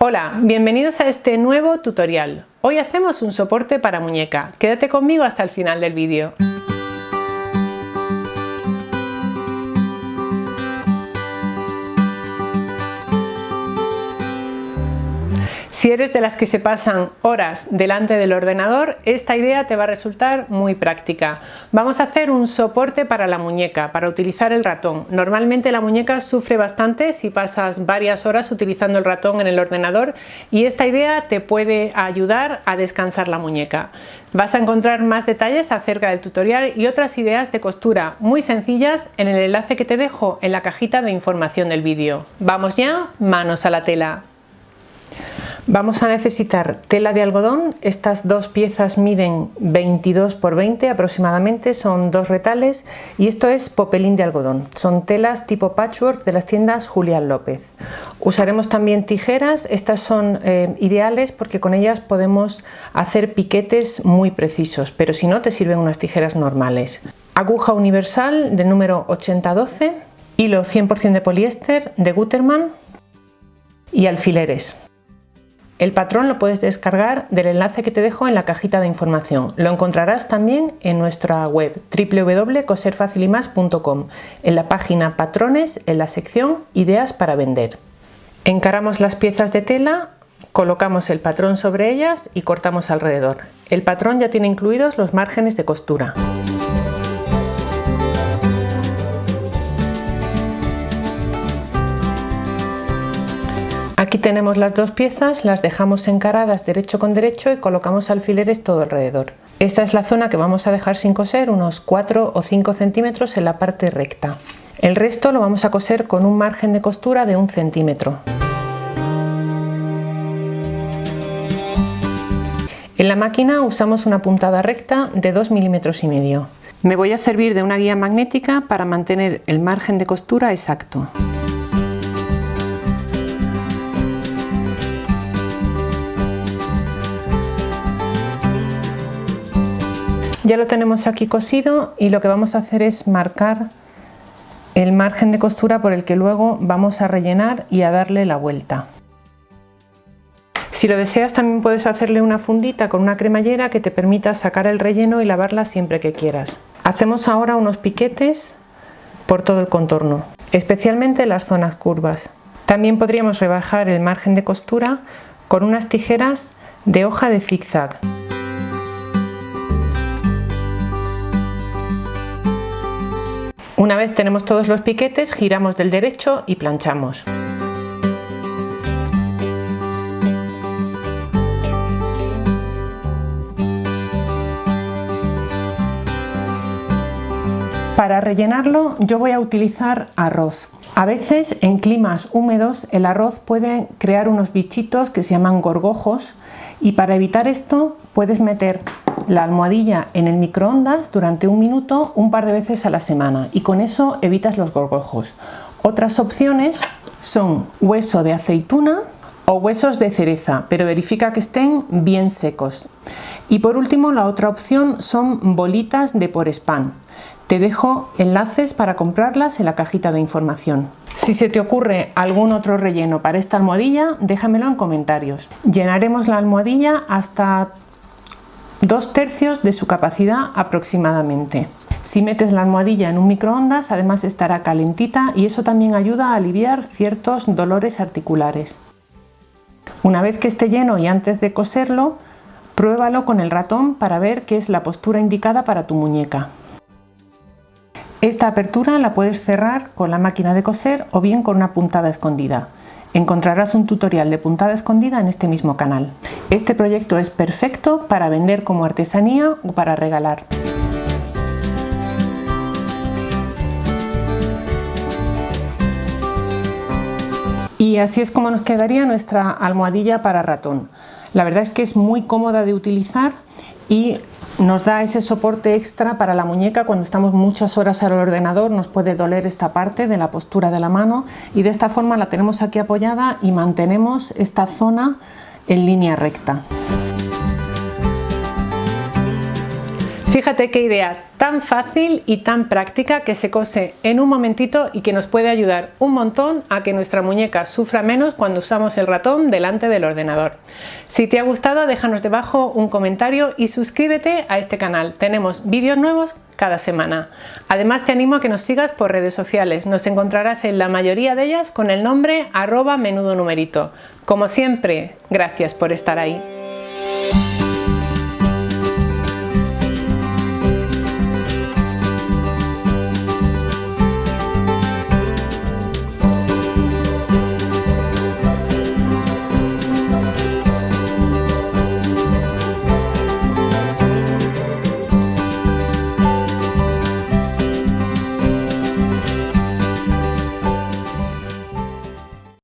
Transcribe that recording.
Hola, bienvenidos a este nuevo tutorial. Hoy hacemos un soporte para muñeca. Quédate conmigo hasta el final del vídeo. Si eres de las que se pasan horas delante del ordenador, esta idea te va a resultar muy práctica. Vamos a hacer un soporte para la muñeca, para utilizar el ratón. Normalmente la muñeca sufre bastante si pasas varias horas utilizando el ratón en el ordenador y esta idea te puede ayudar a descansar la muñeca. Vas a encontrar más detalles acerca del tutorial y otras ideas de costura muy sencillas en el enlace que te dejo en la cajita de información del vídeo. Vamos ya, manos a la tela. Vamos a necesitar tela de algodón. Estas dos piezas miden 22 por 20 aproximadamente, son dos retales, y esto es popelín de algodón. Son telas tipo patchwork de las tiendas Julián López. Usaremos también tijeras. Estas son ideales porque con ellas podemos hacer piquetes muy precisos, pero si no te sirven unas tijeras normales. Aguja universal de número 80-12, hilo 100% de poliéster de Gutermann y alfileres. El patrón lo puedes descargar del enlace que te dejo en la cajita de información. Lo encontrarás también en nuestra web www.coserfacilymas.com, en la página patrones, en la sección ideas para vender. Encaramos las piezas de tela, colocamos el patrón sobre ellas y cortamos alrededor. El patrón ya tiene incluidos los márgenes de costura. Aquí tenemos las dos piezas, las dejamos encaradas derecho con derecho y colocamos alfileres todo alrededor. Esta es la zona que vamos a dejar sin coser, unos 4 o 5 centímetros en la parte recta. El resto lo vamos a coser con un margen de costura de 1 centímetro. En la máquina usamos una puntada recta de 2,5 milímetros. Me voy a servir de una guía magnética para mantener el margen de costura exacto. Ya lo tenemos aquí cosido y lo que vamos a hacer es marcar el margen de costura por el que luego vamos a rellenar y a darle la vuelta. Si lo deseas, también puedes hacerle una fundita con una cremallera que te permita sacar el relleno y lavarla siempre que quieras. Hacemos ahora unos piquetes por todo el contorno, especialmente las zonas curvas. También podríamos rebajar el margen de costura con unas tijeras de hoja de zigzag. Una vez tenemos todos los piquetes, giramos del derecho y planchamos. Para rellenarlo yo voy a utilizar arroz. A veces en climas húmedos el arroz puede crear unos bichitos que se llaman gorgojos y para evitar esto puedes meter la almohadilla en el microondas durante 1 minuto un par de veces a la semana y con eso evitas los gorgojos. Otras opciones son hueso de aceituna o huesos de cereza, pero verifica que estén bien secos. Y por último, la otra opción son bolitas de Porespán. Te dejo enlaces para comprarlas en la cajita de información. Si se te ocurre algún otro relleno para esta almohadilla, déjamelo en comentarios. Llenaremos la almohadilla hasta 2/3 de su capacidad aproximadamente. Si metes la almohadilla en un microondas, además estará calentita y eso también ayuda a aliviar ciertos dolores articulares. Una vez que esté lleno y antes de coserlo, pruébalo con el ratón para ver qué es la postura indicada para tu muñeca. Esta apertura la puedes cerrar con la máquina de coser o bien con una puntada escondida. Encontrarás un tutorial de puntada escondida en este mismo canal. Este proyecto es perfecto para vender como artesanía o para regalar. Y así es como nos quedaría nuestra almohadilla para ratón. La verdad es que es muy cómoda de utilizar y nos da ese soporte extra para la muñeca cuando estamos muchas horas al ordenador. Nos puede doler esta parte de la postura de la mano y de esta forma la tenemos aquí apoyada y mantenemos esta zona en línea recta. Fíjate qué idea tan fácil y tan práctica que se cose en un momentito y que nos puede ayudar un montón a que nuestra muñeca sufra menos cuando usamos el ratón delante del ordenador. Si te ha gustado, déjanos debajo un comentario y suscríbete a este canal. Tenemos vídeos nuevos cada semana. Además te animo a que nos sigas por redes sociales. Nos encontrarás en la mayoría de ellas con el nombre @menudonumerito. Como siempre, gracias por estar ahí.